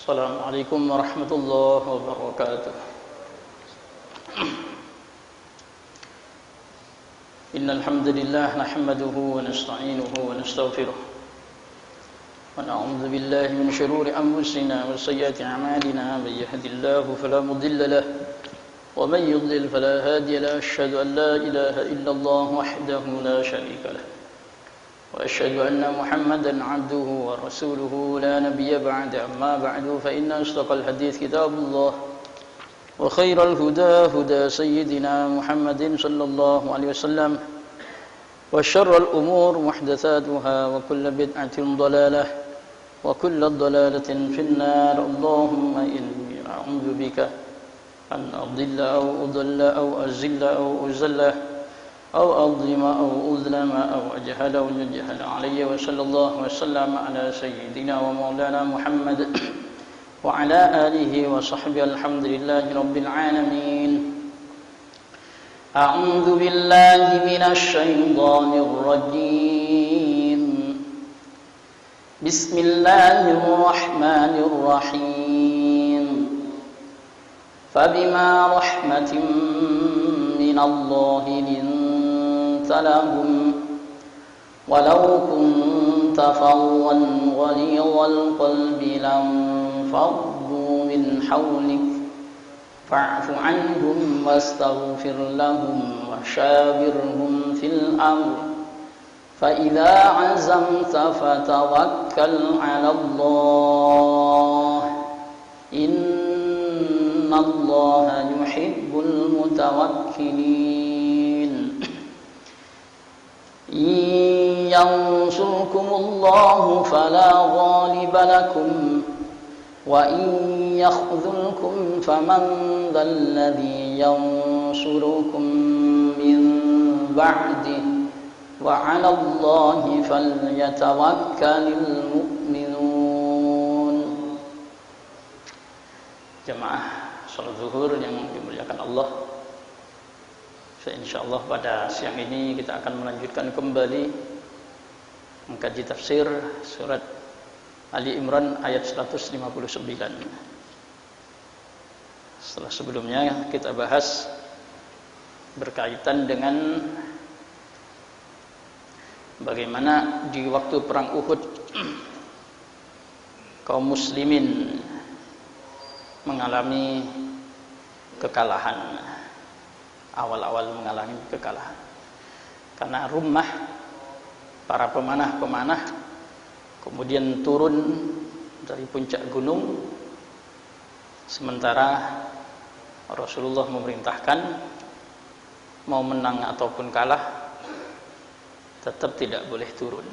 Assalamualaikum warahmatullahi wabarakatuh. Innal hamdalillah nahmaduhu wa nasta'inuhu wa nastaghfiruh. Wa na'udzu billahi min shururi anfusina wa sayyiati a'malina. May yahdihillahu fala mudilla lahu wa man yudlil fala hadiya lahu. Asyhadu an la ilaha illallah wahdahu la syarika lahu. وأشهد أن محمدا عبده ورسوله لا نبي بعد. أما بعد فإن أصدق الحديث كتاب الله وخير الهدى هدى سيدنا محمد صلى الله عليه وسلم وشر الأمور محدثاتها وكل بدعة ضلالة وكل ضلالة في النار. اللهم إني أعوذ بك أن أضل أو أضل أو أزل أو أزل أو أظلم أو أظلم أو أجهل أو يجهل علي. وصلى الله وسلم على سيدنا ومولانا محمد وعلى آله وصحبه. الحمد لله رب العالمين. أعوذ بالله من الشيطان الرجيم. بسم الله الرحمن الرحيم. فبما رحمة من الله لهم ولو كنت فظا غليظ القلب لانفضوا من حولك فاعف عنهم واستغفر لهم وشاورهم في الأمر فإذا عزمت فتوكل على الله إن الله يحب المتوكلين. إن ينصركم الله فلا غالب لكم وإن يخذلكم فمن ذا الذي ينصركم من بعده وعلى الله فليتوكل المؤمنون. Jemaah salat zuhur yang dimuliakan Allah, insyaallah pada siang ini kita akan melanjutkan kembali mengkaji tafsir surat Ali Imran ayat 159. Setelah sebelumnya kita bahas berkaitan dengan bagaimana di waktu perang Uhud kaum muslimin mengalami kekalahan. Awal-awal mengalami kekalahan karena rumah para pemanah-pemanah kemudian turun dari puncak gunung, sementara Rasulullah memerintahkan mau menang ataupun kalah tetap tidak boleh turun.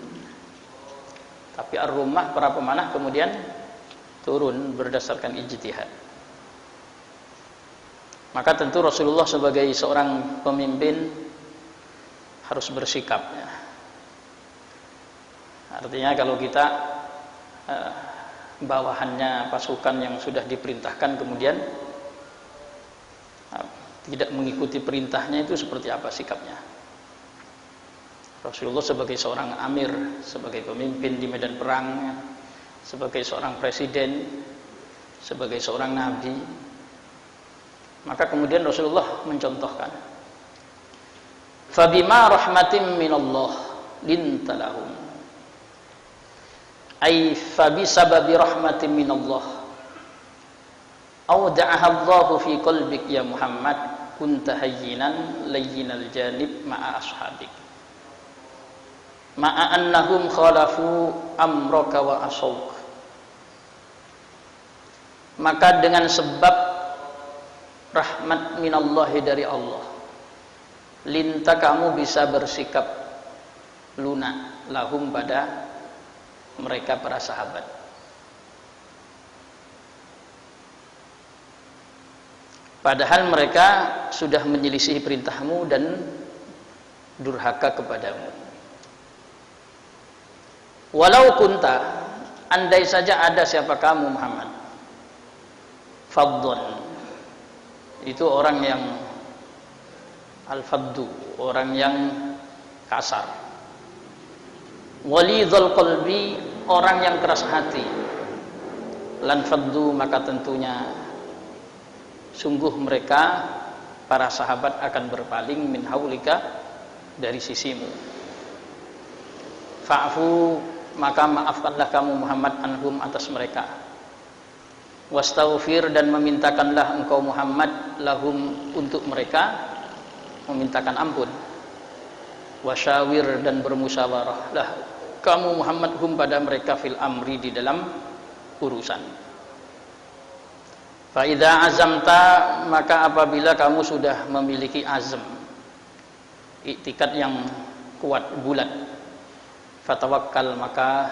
Tapi ar-rumah para pemanah kemudian turun berdasarkan ijtihad. Maka tentu Rasulullah sebagai seorang pemimpin harus bersikap. Artinya kalau kita bawahannya pasukan yang sudah diperintahkan kemudian tidak mengikuti perintahnya, itu seperti apa sikapnya? Rasulullah sebagai seorang amir, sebagai pemimpin di medan perang, sebagai seorang presiden, sebagai seorang nabi, maka kemudian Rasulullah mencontohkan, fabima rahmatin minallah linta lahum, ay fabi sababi rahmatin minallah awda'aha Allahu fi qalbik ya Muhammad kunta hayyinan layyinal janib ma'a ashabik ma'a annahum khalafu amraka wa asawk. Maka dengan sebab rahmat minallahi dari Allah, linta kamu bisa bersikap lunak lahum pada mereka para sahabat. Padahal mereka sudah menyelisih perintahmu dan durhaka kepadamu. Walau kunta, andai saja ada siapa kamu Muhammad, faddon, itu orang yang al-faddu, orang yang kasar. Walidhul qalbi, orang yang keras hati. lan faddu, maka tentunya sungguh mereka para sahabat akan berpaling min haulika, dari sisimu. Fa'fu, maka maafkanlah kamu Muhammad anhum, atas mereka. Wastaghfir, dan memintakanlah engkau Muhammad lahum, untuk mereka, memintakan ampun. Wasyawir, dan bermusyawarah lah kamu Muhammad hum, pada mereka, fil amri, di dalam urusan. Fa idza azamta, maka apabila kamu sudah memiliki azam, iktikad yang kuat, bulat, fatawakkal, maka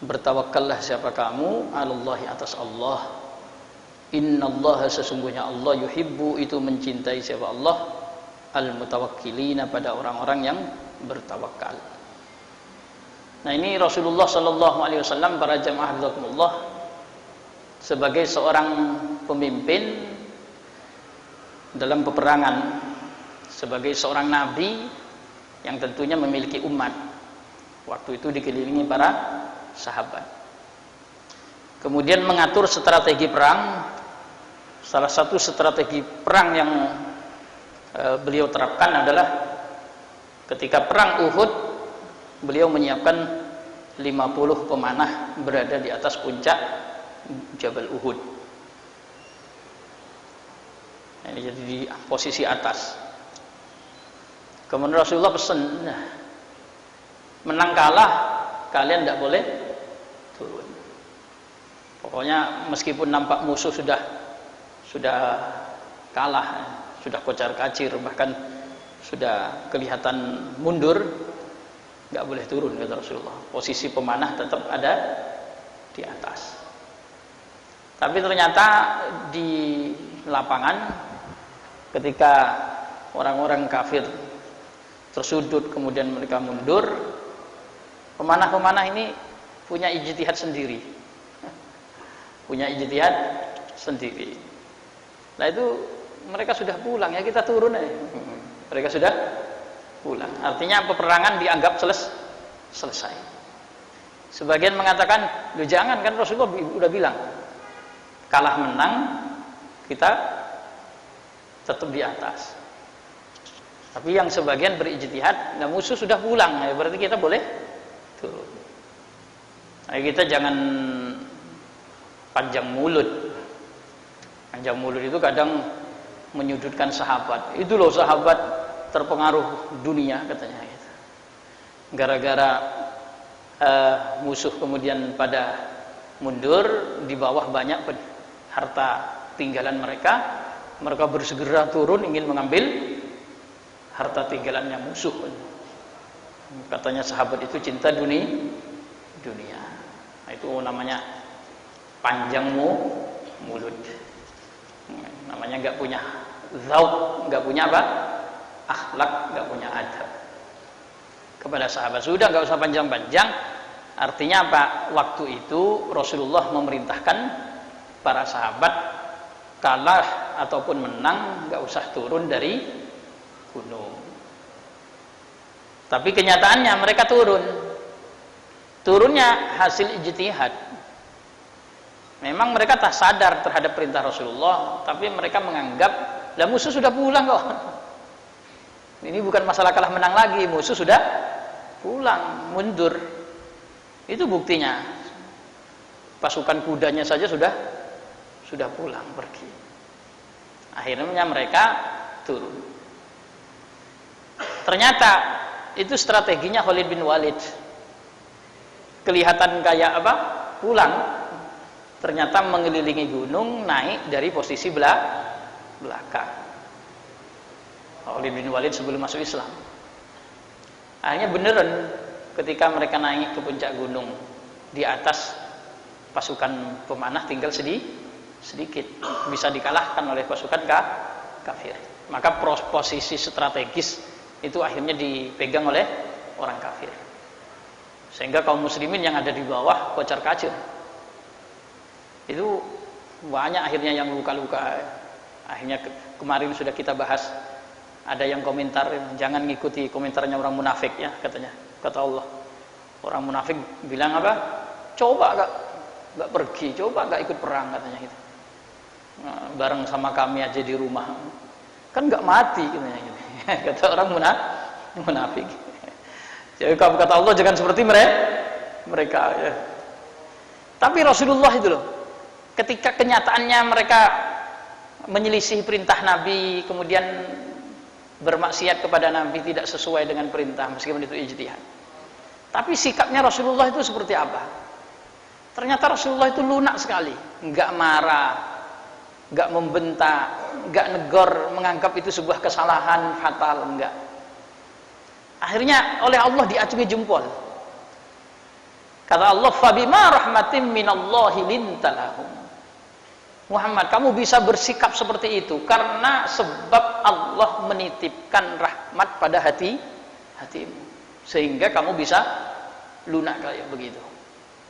bertawakkallah siapa kamu, alallahi, atas Allah. Innallaha, sesungguhnya Allah, yuhibbu, itu mencintai siapa Allah, al-mutawakkilina, pada orang-orang yang bertawakal. Nah, ini Rasulullah sallallahu alaihi wasallam, para jamaah hafizakumullah, sebagai seorang pemimpin dalam peperangan, sebagai seorang nabi yang tentunya memiliki umat, waktu itu dikelilingi para sahabat. Kemudian mengatur strategi perang. Salah satu strategi perang yang beliau terapkan adalah ketika perang Uhud, beliau menyiapkan 50 pemanah berada di atas puncak Jabal Uhud. Ini jadi di posisi atas. Kemudian Rasulullah pesan, menang kalah kalian tidak boleh turun. Pokoknya meskipun nampak musuh sudah kalah, sudah kocar-kacir, bahkan sudah kelihatan mundur, nggak boleh turun, kata Rasulullah. Posisi pemanah tetap ada di atas. Tapi ternyata di lapangan, ketika orang-orang kafir tersudut kemudian mereka mundur, pemanah-pemanah ini punya ijtihad sendiri, punya ijtihad sendiri. Nah, itu mereka sudah pulang, ya kita turun aja. Mereka sudah pulang. Artinya peperangan dianggap selesai. Sebagian mengatakan, "Loh jangan, kan Rasulullah udah bilang, kalah menang kita tetap di atas." Tapi yang sebagian berijtihad, nah musuh sudah pulang, ya berarti kita boleh turun. Nah, kita jangan panjang mulut. Panjang mulut itu kadang menyudutkan sahabat. Itu loh sahabat terpengaruh dunia, katanya gitu. Gara-gara musuh kemudian pada mundur, di bawah banyak harta tinggalan mereka, mereka bersegera turun ingin mengambil harta tinggalannya musuh. Katanya sahabat itu cinta dunia. Nah, itu namanya panjang mulut. Namanya nggak punya zauq, nggak punya apa? Akhlak, nggak punya adab kepada sahabat. Sudah nggak usah panjang-panjang. Artinya apa? Waktu itu Rasulullah memerintahkan para sahabat, kalah ataupun menang nggak usah turun dari gunung. Tapi kenyataannya mereka turun. Turunnya hasil ijtihad. Memang mereka tak sadar terhadap perintah Rasulullah, tapi mereka menganggap, lah musuh sudah pulang kok. Ini bukan masalah kalah menang lagi, musuh sudah pulang, mundur. Itu buktinya. Pasukan kudanya saja sudah pulang, pergi. Akhirnya mereka turun. Ternyata itu strateginya Khalid bin Walid. Kelihatan kayak apa? Pulang. Ternyata mengelilingi gunung, naik dari posisi belakang. Khalid bin Walid sebelum masuk Islam. Akhirnya beneran ketika mereka naik ke puncak gunung, di atas pasukan pemanah tinggal sedikit, bisa dikalahkan oleh pasukan kafir. Maka posisi strategis itu akhirnya dipegang oleh orang kafir, sehingga kaum muslimin yang ada di bawah kocar-kacir. Itu banyak akhirnya yang luka-luka. Akhirnya kemarin sudah kita bahas, ada yang komentar, jangan ngikuti komentarnya orang munafik, ya katanya. Kata Allah, orang munafik bilang apa? Coba nggak pergi, coba nggak ikut perang katanya gitu. Nah, bareng sama kami aja di rumah, kan nggak mati katanya gitu. Kata orang munafik. Jadi kata Allah jangan seperti mereka ya. Tapi Rasulullah itu loh, ketika kenyataannya mereka menyelisih perintah Nabi, kemudian bermaksiat kepada Nabi, tidak sesuai dengan perintah meskipun itu ijtihad. Tapi sikapnya Rasulullah itu seperti apa? Ternyata Rasulullah itu lunak sekali, nggak marah, nggak membentak, nggak negor, menganggap itu sebuah kesalahan fatal, enggak. Akhirnya oleh Allah diacungi jempol. Kata Allah, "Fabima rahmatin minallahi lintalahum." Muhammad, kamu bisa bersikap seperti itu karena sebab Allah menitipkan rahmat pada hatimu, sehingga kamu bisa lunak kayak begitu,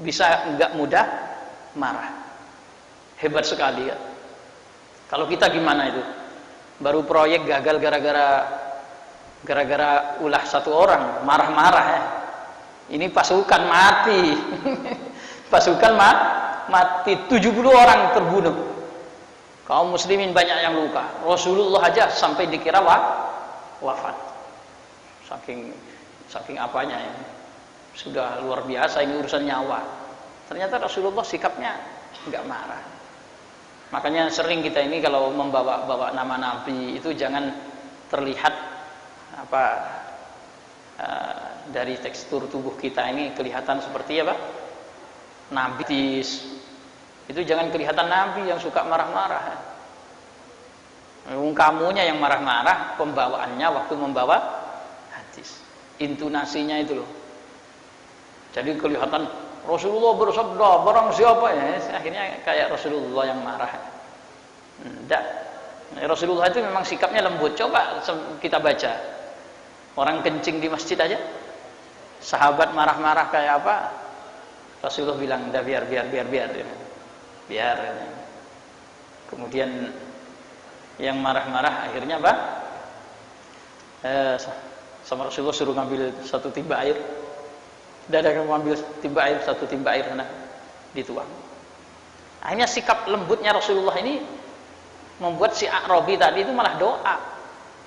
bisa enggak mudah marah. Hebat sekali ya. Kalau kita gimana itu? Baru proyek gagal gara-gara ulah satu orang, marah-marah ya. Ini pasukan mati. Pasukan mati, 70 orang terbunuh. Kaum muslimin banyak yang luka. Rasulullah aja sampai dikira wafat. Saking apanya ini. Sudah luar biasa, ini urusan nyawa. Ternyata Rasulullah sikapnya enggak marah. Makanya sering kita ini kalau membawa nama Nabi itu jangan terlihat dari tekstur tubuh kita ini kelihatan seperti apa? Nabi itu jangan kelihatan Nabi yang suka marah-marah. Kamunya yang marah-marah, pembawaannya waktu membawa hadis, intonasinya itu loh. Jadi kelihatan Rasulullah bersabda, barang siapa ya, akhirnya kayak Rasulullah yang marah. Enggak. Rasulullah itu memang sikapnya lembut. Coba kita baca. Orang kencing di masjid aja, sahabat marah-marah kayak apa? Rasulullah bilang, "Dah biar." Biar. Kemudian yang marah-marah akhirnya apa? Sama Rasulullah suruh ngambil satu timba air. Tidak ada yang mengambil timba air, satu timba air sana dituang. Akhirnya sikap lembutnya Rasulullah ini membuat si A'rabi tadi itu malah doa,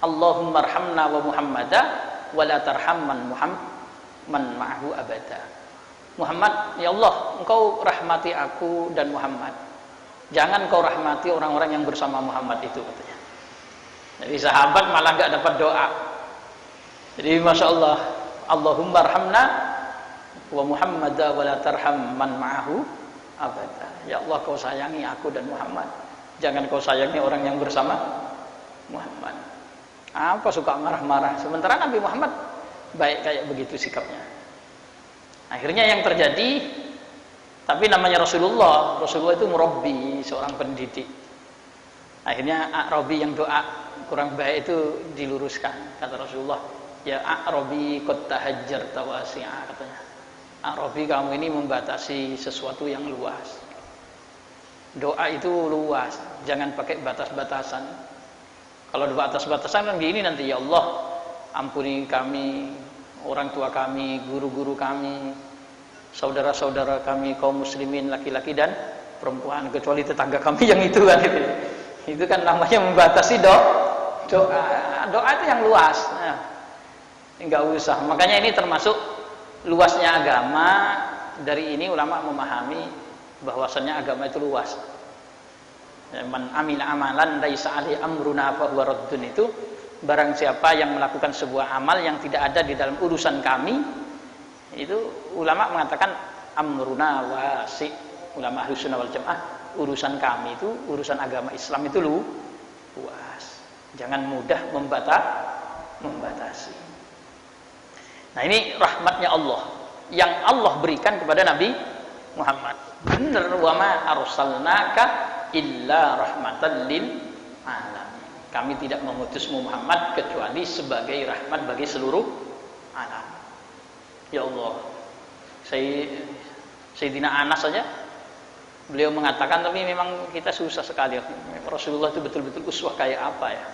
Allahumma arhamna wa Muhammada wa la tarhamman Muhamman ma'ahu abada. Muhammad, ya Allah, engkau rahmati aku dan Muhammad, jangan kau rahmati orang-orang yang bersama Muhammad itu, katanya. Jadi sahabat malah gak dapat doa. Jadi Masya Allah, Allahumma arhamna wa Muhammada wa la tarhamman ma'ahu abada. Ya Allah, kau sayangi aku dan Muhammad, jangan kau sayangi orang yang bersama Muhammad. Apa suka marah-marah, sementara Nabi Muhammad baik kayak begitu sikapnya. Akhirnya yang terjadi, tapi namanya Rasulullah itu murabbi, seorang pendidik. Akhirnya A'rabi yang doa kurang baik itu diluruskan. Kata Rasulullah, ya A'rabi qad tahajjarta wasi'a, katanya. A'rabi, kamu ini membatasi sesuatu yang luas. Doa itu luas, jangan pakai batas-batasan. Kalau ada batas-batasan kan gini nanti, ya Allah, ampuni kami, orang tua kami, guru-guru kami, saudara-saudara kami, kaum muslimin laki-laki dan perempuan, kecuali tetangga kami yang itu kan itu. Itu kan namanya membatasi doa. Doa itu yang luas. Nah, enggak usah. Makanya ini termasuk luasnya agama. Dari ini ulama memahami bahwasannya agama itu luas. Man amila amalan laisa alaihi amruna fa huwa raddun, itu barang siapa yang melakukan sebuah amal yang tidak ada di dalam urusan kami, itu ulama mengatakan amruna wasi. Ulama Ahlus Sunnah wal Jamaah, urusan kami itu, urusan agama Islam itu luas. Jangan mudah membatasi. Nah, ini rahmatnya Allah yang Allah berikan kepada Nabi Muhammad. Benar, wa ma arsalnaka illa rahmatan lil alamin. Kami tidak mengutusmu Muhammad kecuali sebagai rahmat bagi seluruh alam. Ya Allah, Sayyidina Anas saja beliau mengatakan, tapi memang kita susah sekali. Rasulullah itu betul-betul uswah kayak apa ya.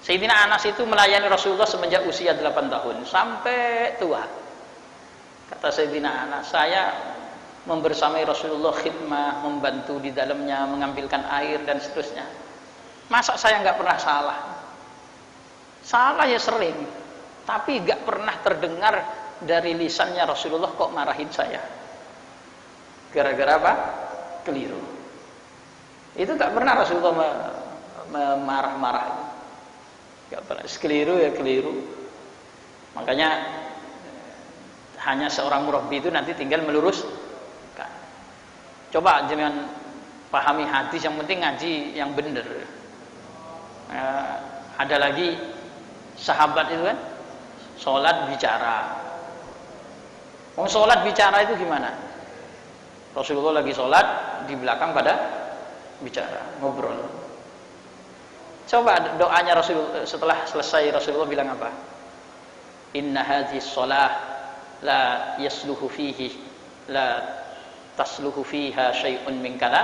Sayyidina Anas itu melayani Rasulullah semenjak usia 8 tahun sampai tua. Kata Sayyidina Anas, saya membersamai Rasulullah khidmah, membantu di dalamnya, mengambilkan air dan seterusnya. Masa saya nggak pernah salah? Salah ya sering, tapi nggak pernah terdengar dari lisannya Rasulullah kok marahin saya. Gara-gara apa? Keliru. Itu nggak pernah Rasulullah marah-marah. Nggak pernah. Keliru ya keliru. Makanya hanya seorang murabbi itu nanti tinggal meluruskan. Coba jangan pahami hadis, yang penting ngaji yang benar. Ada lagi sahabat itu kan sholat bicara. Sholat bicara itu gimana? Rasulullah lagi sholat, di belakang pada bicara, ngobrol. Coba doanya Rasulullah setelah selesai, Rasulullah bilang apa? Inna hadhis sholah la yasluhu fihi la tasluhu fiha syai'un min kala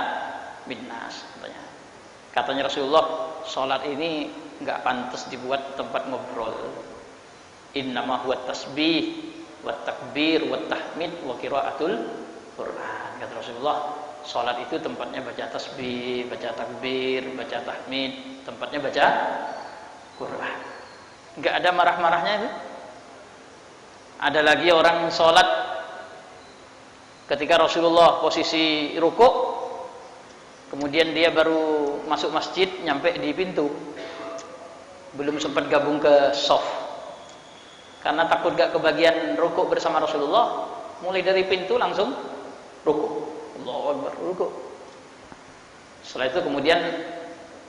min nas. Katanya Rasulullah, sholat ini nggak pantas dibuat tempat ngobrol. Innama huwa tasbih wa takbir wa tahmid wa qiraatul Quran. Kata Rasulullah, sholat itu tempatnya baca tasbih, baca takbir, baca tahmid, tempatnya baca Quran. Nggak ada marah-marahnya itu. Ada lagi orang sholat ketika Rasulullah posisi rukuk, kemudian dia baru masuk masjid, nyampe di pintu, belum sempat gabung ke shaf, karena takut gak kebagian rukuk bersama Rasulullah. Mulai dari pintu langsung rukuk, Allahu Akbar, rukuk. Setelah itu kemudian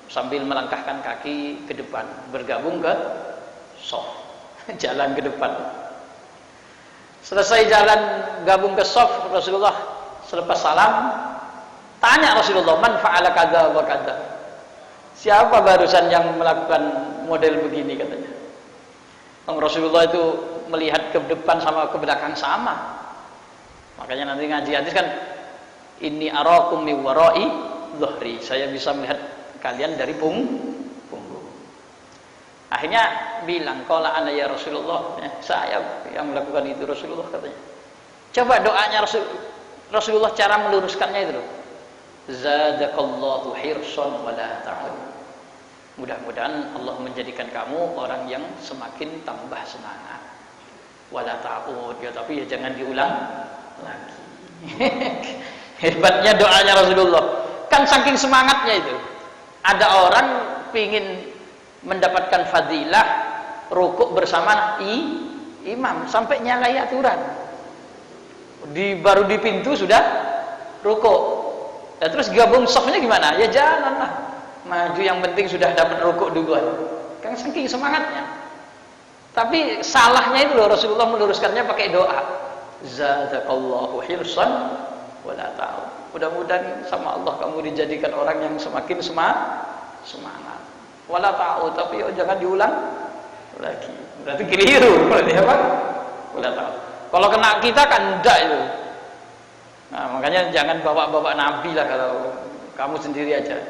sambil melangkahkan kaki ke depan, bergabung ke shaf, jalan ke depan. Selesai jalan gabung ke shaf, Rasulullah selepas salam tanya Rasulullah, man fa'ala kadza wa kadza. Siapa barusan yang melakukan model begini, katanya. Rasulullah itu melihat ke depan sama ke belakang sama. Makanya nanti ngaji hadis kan, inni arakum min wara'i dhuhri. Saya bisa melihat kalian dari punggung. Akhirnya bilang, qala ana ya Rasulullah, saya yang melakukan itu Rasulullah, katanya. Coba doanya Rasulullah cara meluruskannya itu loh. Zadakallahu hirsan wa la ta'ud. Mudah-mudahan Allah menjadikan kamu orang yang semakin tambah semangat. Wala ta'ud, ya, tapi ya jangan diulang lagi. Hebatnya doanya Rasulullah. Kan saking semangatnya itu. Ada orang pingin mendapatkan fadilah rukuk bersama imam sampai nyalai aturan. Baru di pintu sudah rukuk. Dan terus gabung safnya gimana? Ya jalan lah. Maju, yang penting sudah dapat rukuk duluan. Kan saking semangatnya. Tapi salahnya itu loh, Rasulullah meluruskannya pakai doa. Zadakallahu hirsan wa la ta'ud. Mudah-mudahan sama Allah kamu dijadikan orang yang semakin semangat. Wala ta'ud, tapi jangan diulang lagi. Berarti keliru. Berarti apa? Wala ta'ud. Kalau kena kita kan enggak itu. Nah, makanya jangan bawa-bawa Nabi lah kalau kamu sendiri aja.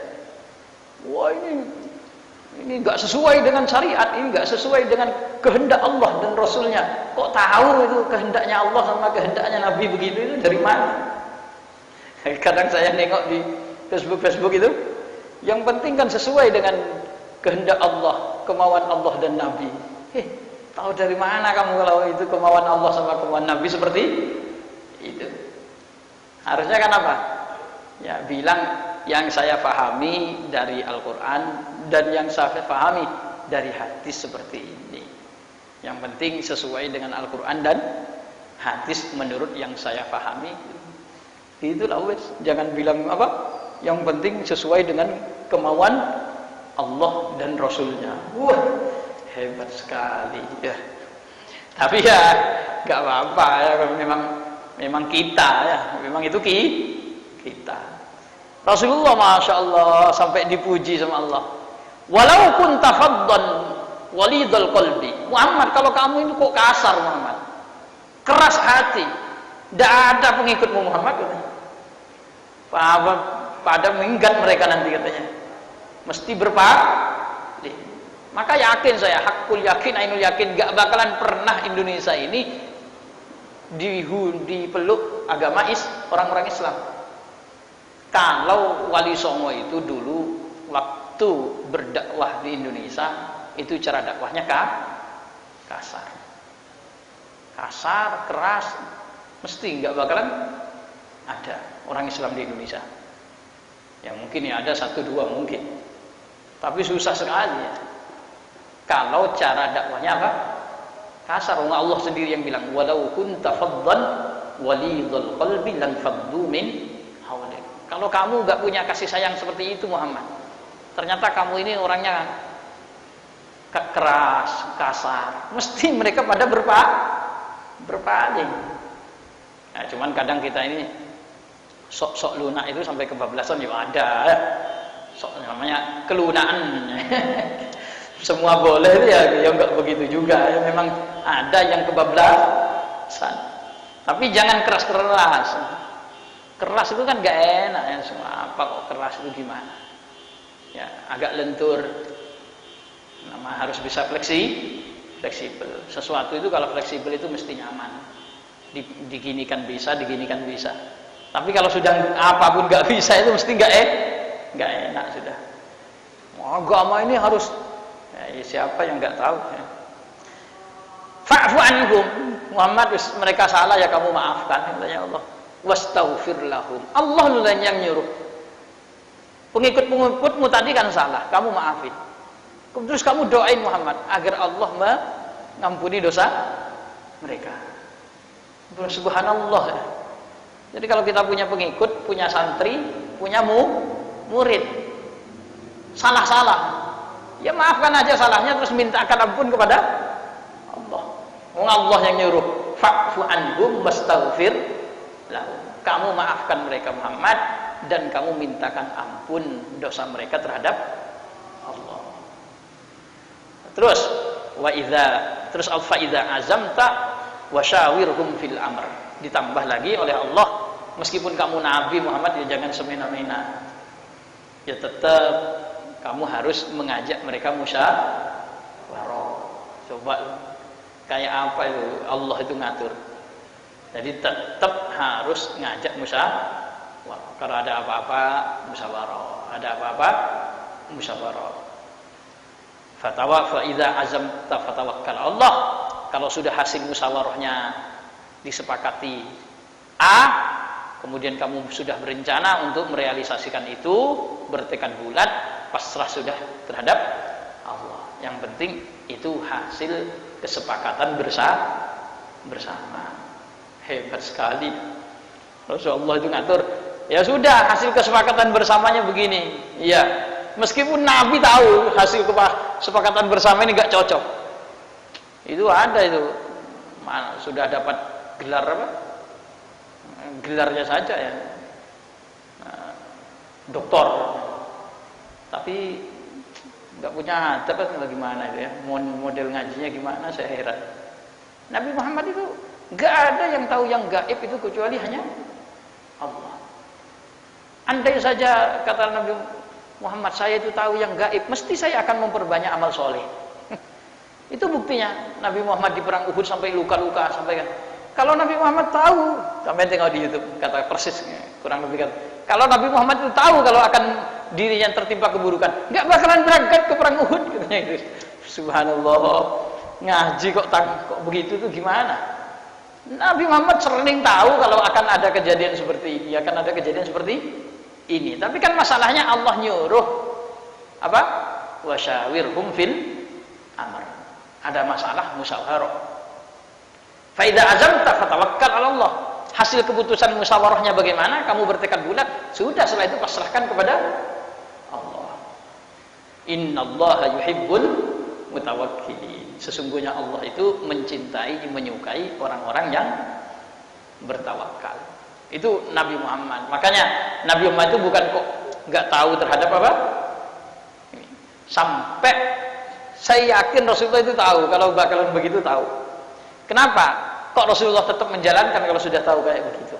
Wah, ini enggak sesuai dengan syariat, ini enggak sesuai dengan kehendak Allah dan Rasulnya. Kok tahu itu kehendaknya Allah sama kehendaknya Nabi begitu, itu dari mana? Kadang saya nengok di Facebook itu, yang penting kan sesuai dengan kehendak Allah, kemauan Allah dan Nabi. Tahu dari mana kamu kalau itu kemauan Allah sama kemauan Nabi seperti itu? Harusnya kan apa? Ya bilang yang saya pahami dari Al-Quran dan yang saya pahami dari hadis seperti ini. Yang penting sesuai dengan Al-Quran dan hadis menurut yang saya pahami. Itulah wes. Jangan bilang apa? Yang penting sesuai dengan kemauan Allah dan Rasulnya. Wah, hebat sekali ya. Tapi ya nggak apa-apa ya, memang kita ya, memang itu kita. Rasulullah Masya Allah sampai dipuji sama Allah. Walau kunta faddan walidul qalbi. Muhammad, kalau kamu itu kok kasar Muhammad, keras hati, tidak ada pengikutmu Muhammad, katanya. Pada minggat mereka nanti, katanya. Mesti berpaling. Maka yakin saya, hakul yakin, ainul yakin, gak bakalan pernah Indonesia ini dipeluk agama orang-orang Islam. Kalau Wali Songo itu dulu waktu berdakwah di Indonesia, itu cara dakwahnya kasar, keras, mesti nggak bakalan ada orang Islam di Indonesia. Yang mungkin ya ada 1-2 mungkin, tapi susah sekali ya. Kalau cara dakwahnya apa? Kasar. Allah sendiri yang bilang, walau kunta faddan walidul qalbi lan faddu min hawlik. Kalau kamu nggak punya kasih sayang seperti itu Muhammad, ternyata kamu ini orangnya keras, kasar, mesti mereka pada berpaling. Nah, cuman kadang kita ini sok-sok lunak itu sampai kebablasan ya ada. Sok namanya kelunaan. Semua boleh itu ya enggak begitu juga. Ya memang ada yang kebablasan. Tapi jangan keras-keras. Keras itu kan gak enak ya, semua apa kok keras itu gimana? Ya, agak lentur. Harus bisa fleksibel. Sesuatu itu kalau fleksibel itu mesti nyaman. Diginikan bisa, diginikan bisa. Tapi kalau sudah apapun gak bisa itu mesti gak enak sudah. Agama ini harus ya, siapa yang gak tahu ya. Fa'fu anhum Muhammad, mereka salah ya kamu maafkan katanya Allah. Wastaghfir lahum. Allah yang nyuruh. Pengikut-pengikutmu tadi kan salah, kamu maafin. Terus kamu doain Muhammad agar Allah mengampuni dosa mereka. Subhanallah. Jadi kalau kita punya pengikut, punya santri, punya murid, salah-salah, ya maafkan aja salahnya, terus mintakan ampun kepada Allah. Allah yang nyuruh, fa'fu anhum wastaghfir lahum. Kamu maafkan mereka Muhammad dan kamu mintakan ampun dosa mereka terhadap Allah. Terus terus fa idza azamta wasyawirhum fil amr. Ditambah lagi oleh Allah, meskipun kamu Nabi Muhammad ya jangan semena-mena. Ya tetap kamu harus mengajak mereka musyawarah. Coba kayak apa itu Allah itu ngatur. Jadi tetap harus ngajak musyawarah. Kalau ada apa-apa musyawarah, ada apa-apa musyawarah. Fa idza azamta fatawakkal Allah. Kalau sudah hasil musyawarahnya disepakati A, kemudian kamu sudah berencana untuk merealisasikan itu, bertekad bulat, pasrah sudah terhadap Allah. Yang penting itu hasil kesepakatan bersama. Hebat sekali Rasulullah itu ngatur. Ya sudah, hasil kesepakatan bersamanya begini. Iya, meskipun Nabi tahu hasil kesepakatan bersama ini gak cocok. Itu ada itu. Mana sudah dapat gelar apa? Gelarnya saja ya. Doktor. Tapi nggak punya adab kan gimana itu ya. Model ngajinya gimana saya heran. Nabi Muhammad itu nggak ada yang tahu yang gaib itu kecuali hanya Allah. Andai saja kata Nabi Muhammad, saya itu tahu yang gaib, mesti saya akan memperbanyak amal soleh. Itu buktinya Nabi Muhammad di perang Uhud sampai luka-luka sampai kan. Kalau Nabi Muhammad tahu, sampai tengok di YouTube kata persis kurang lebih kan. Kalau Nabi Muhammad itu tahu kalau akan dirinya tertimpa keburukan, nggak bakalan berangkat ke perang Uhud katanya itu. Subhanallah, ngaji kok begitu tuh gimana? Nabi Muhammad sering tahu kalau akan ada kejadian seperti ini, akan ada kejadian seperti ini. Tapi kan masalahnya Allah nyuruh apa? Wasyawirhum fil amr. Ada masalah musyawarah. Fa idza azamta fatawakkal 'ala Allah. Hasil keputusan musyawarahnya bagaimana? Kamu bertekad bulat, sudah setelah itu pasrahkan kepada Allah. Innallaha yuhibbul mutawakkilin. Sesungguhnya Allah itu mencintai, menyukai orang-orang yang bertawakal. Itu Nabi Muhammad. Makanya Nabi Muhammad itu bukan kok nggak tahu terhadap apa? Sampai saya yakin Rasulullah itu tahu kalau bakalan begitu tahu. Kenapa? Kok Rasulullah tetap menjalankan kalau sudah tahu kayak begitu?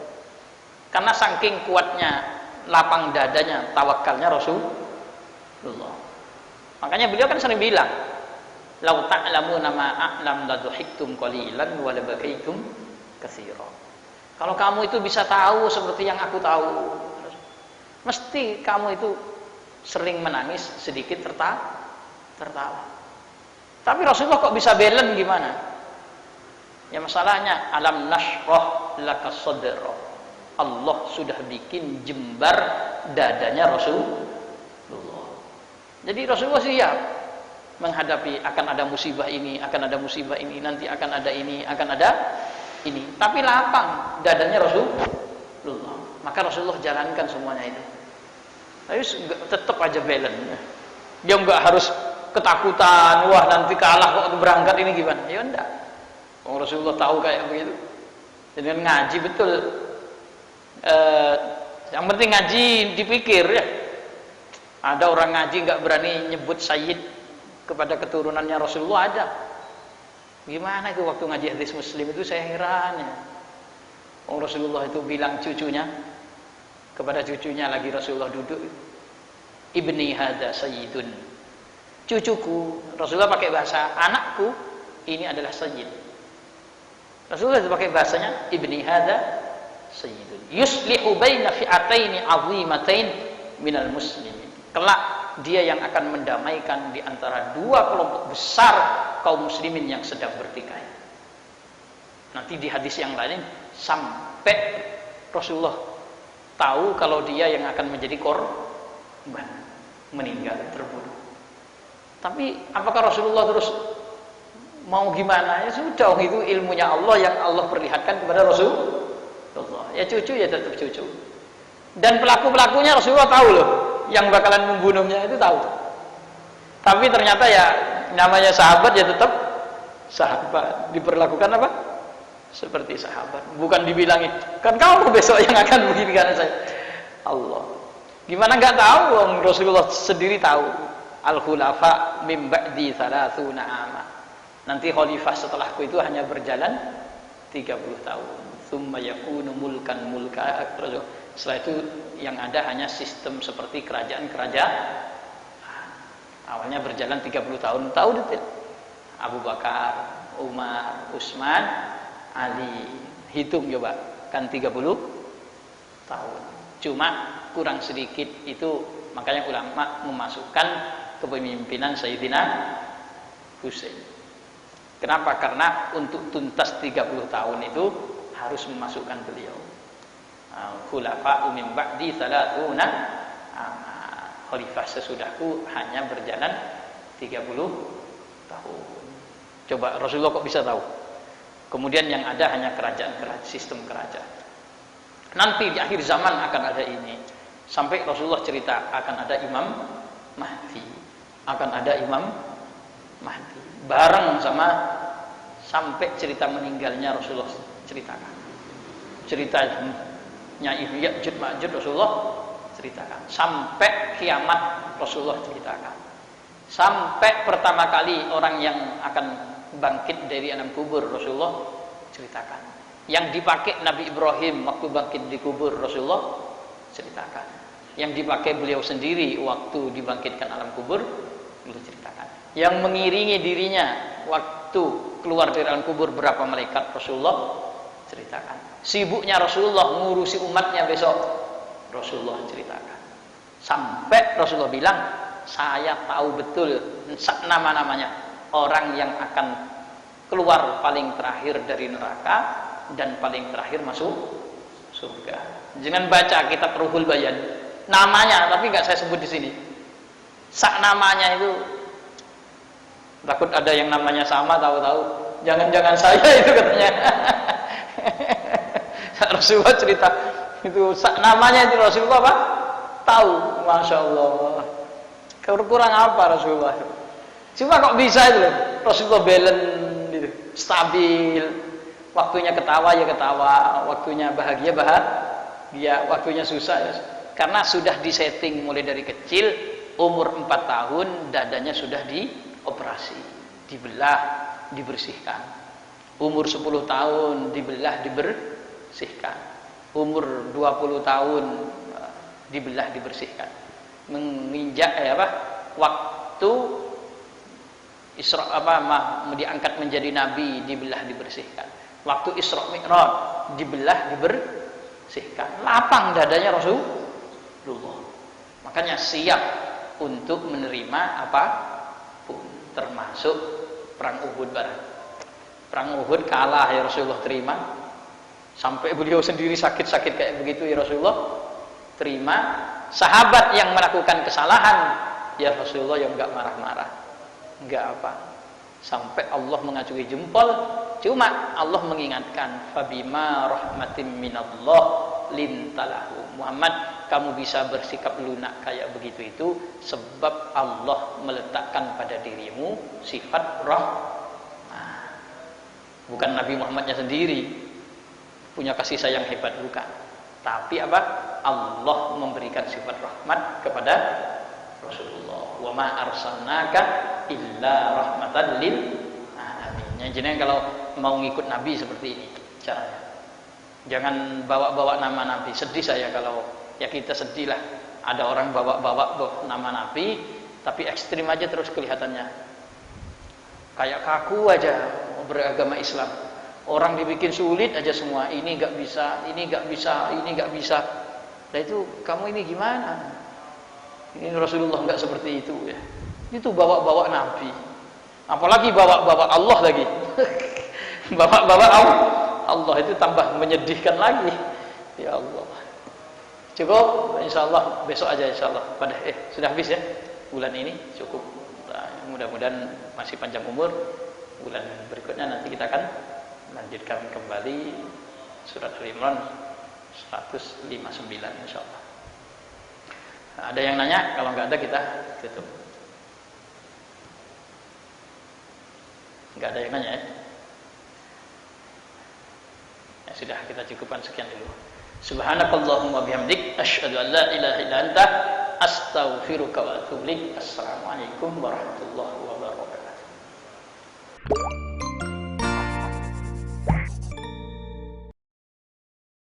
Karena saking kuatnya lapang dadanya, tawakalnya Rasulullah. Makanya beliau kan sering bilang, "Lau ta'lamuna ma a'lam la dhuhiktum qalilan wa la bakaitum katsiran." Kalau kamu itu bisa tahu seperti yang aku tahu, mesti kamu itu sering menangis, sedikit tertawa. Tapi Rasulullah kok bisa balance gimana? Ya masalahnya alam nashrah laka sadra. Allah sudah bikin jembar dadanya Rasulullah. Jadi Rasulullah siap menghadapi akan ada musibah ini, akan ada musibah ini, nanti akan ada ini, akan ada ini. Tapi lapang dadanya Rasulullah. Maka Rasulullah jalankan semuanya itu. Tapi tetap aja balance. Dia enggak harus ketakutan, wah nanti kalah kok berangkat ini gimana? Ya enggak. Rasulullah tahu kayak begitu. Dengan ngaji betul. Yang penting ngaji dipikir ya. Ada orang ngaji enggak berani nyebut sayyid kepada keturunannya Rasulullah, ada. Gimana itu waktu ngaji hadis Muslim itu saya heran ya. Rasulullah itu bilang cucunya kepada cucunya lagi Rasulullah duduk, ibni hadza sayyidun. Cucuku, Rasulullah pakai bahasa anakku, ini adalah sayyid. Rasulullah itu pakai bahasanya ibni hadza sayyidun. Yuslihu baina fi'ataini 'azimatain minal muslimin. Kelak dia yang akan mendamaikan di antara dua kelompok besar kaum muslimin yang sedang bertikai. Nanti di hadis yang lain sampai Rasulullah tahu kalau dia yang akan menjadi korban, meninggal, terbunuh. Tapi apakah Rasulullah terus mau gimana? Ya sudah, itu ilmunya Allah yang Allah perlihatkan kepada Rasulullah. Ya cucu ya tetap cucu. Dan pelaku-pelakunya Rasulullah tahu loh, yang bakalan membunuhnya itu tahu. Tapi ternyata ya namanya sahabat ya tetap sahabat, diperlakukan apa? Seperti sahabat. Bukan dibilangi, kan kamu besok yang akan begini karena saya. Allah. Gimana nggak tahu? Rasulullah sendiri tahu. Al-khulafa min ba'di 30 ama. Nanti khalifah setelahku itu hanya berjalan 30 tahun. Tsumma yakunu mulkan mulka. Setelah itu yang ada hanya sistem seperti kerajaan-kerajaan. Awalnya berjalan 30 tahun, tahu detail. Abu Bakar, Umar, Utsman, Ali. Hitung coba, kan 30 tahun. Cuma kurang sedikit itu, makanya ulama memasukkan kepemimpinan Sayyidina Husain. Kenapa? Karena untuk tuntas 30 tahun itu harus memasukkan beliau. Khulafa min ba'di 30 khalifah sesudahku hanya berjalan 30 tahun. Coba Rasulullah kok bisa tahu? Kemudian yang ada hanya kerajaan-kerajaan, sistem kerajaan. Nanti di akhir zaman akan ada ini. Sampai Rasulullah cerita akan ada Imam Mahdi. Akan ada Imam Mahdi. Bareng sama sampai cerita meninggalnya Rasulullah ceritakan. Ceritanya Ya'juj Ma'juj Rasulullah ceritakan. Sampai kiamat Rasulullah ceritakan. Sampai pertama kali orang yang akan bangkit dari alam kubur Rasulullah ceritakan. Yang dipakai Nabi Ibrahim waktu bangkit di kubur Rasulullah ceritakan. Yang dipakai beliau sendiri waktu dibangkitkan alam kubur beliau ceritakan. Yang mengiringi dirinya waktu keluar dari alam kubur berapa malaikat Rasulullah ceritakan. Sibuknya Rasulullah ngurusi umatnya besok Rasulullah ceritakan. Sampai Rasulullah bilang, saya tahu betul nama-namanya orang yang akan keluar paling terakhir dari neraka dan paling terakhir masuk surga. Jangan baca kitab Ruhul Bayan namanya, tapi nggak saya sebut di sini. Namanya itu takut ada yang namanya sama, tahu-tahu jangan-jangan saya itu katanya. Rasulullah cerita itu namanya itu Rasulullah apa? Tahu, masya Allah. Kurang apa Rasulullah? Cuma kok bisa itu loh, Rasulullah balance gitu, stabil. Waktunya ketawa ya ketawa, waktunya bahagia bahagia, waktunya susah ya. Karena sudah disetting mulai dari kecil, umur 4 tahun dadanya sudah dioperasi, dibelah, dibersihkan. Umur 10 tahun dibelah, dibersihkan. Umur 20 tahun dibelah, dibersihkan. Menginjak waktu Isra diangkat menjadi nabi, dibelah, dibersihkan. Waktu Isra Mi'raj dibelah, dibersihkan, lapang dadanya Rasulullah. Makanya siap untuk menerima apapun, termasuk perang Uhud barang. Perang Uhud kalah ya Rasulullah terima. Sampai beliau sendiri sakit-sakit kayak begitu ya Rasulullah terima. Sahabat yang melakukan kesalahan ya Rasulullah yang enggak marah-marah, enggak apa. Sampai Allah mengacungi jempol. Cuma Allah mengingatkan, fabima rahmatin minallah lintalahu. Muhammad, kamu bisa bersikap lunak kayak begitu itu sebab Allah meletakkan pada dirimu sifat rahmah. Bukan Nabi Muhammadnya sendiri punya kasih sayang hebat, bukan. Tapi apa? Allah memberikan sifat rahmat kepada Rasulullah. Wa ma arsalnaka illa rahmatan lil alamin. Jadi kalau mau ngikut Nabi seperti ini caranya. Jangan bawa-bawa nama Nabi. Sedih saya kalau ya kita sedih lah. Ada orang bawa-bawa nama Nabi tapi ekstrim aja terus kelihatannya. Kayak kaku aja beragama Islam. Orang dibikin sulit aja semua. Ini enggak bisa, ini enggak bisa, ini enggak bisa. Nah itu kamu ini gimana? Ini Rasulullah enggak seperti itu ya. Itu bawa-bawa Nabi. Apalagi bawa-bawa Allah lagi. Bawa-bawa Allah itu tambah menyedihkan lagi. Ya Allah. Cukup, insyaallah besok aja insyaallah. Pada sudah habis ya. Bulan ini cukup. Nah, mudah-mudahan masih panjang umur. Bulan berikutnya nanti kita akan lanjutkan kembali surat Al-Imran 159 insyaallah. Nah, ada yang nanya? Kalau nggak ada kita tutup. Nggak ada yang nanya ya? Ya sudah, kita cukupkan sekian dulu. Subhanakallahumma bihamdik asyhadu an la ilaha illa anta astaghfiruka wa atubu ilaik. Assalamualaikum warahmatullahi wabarakatuh.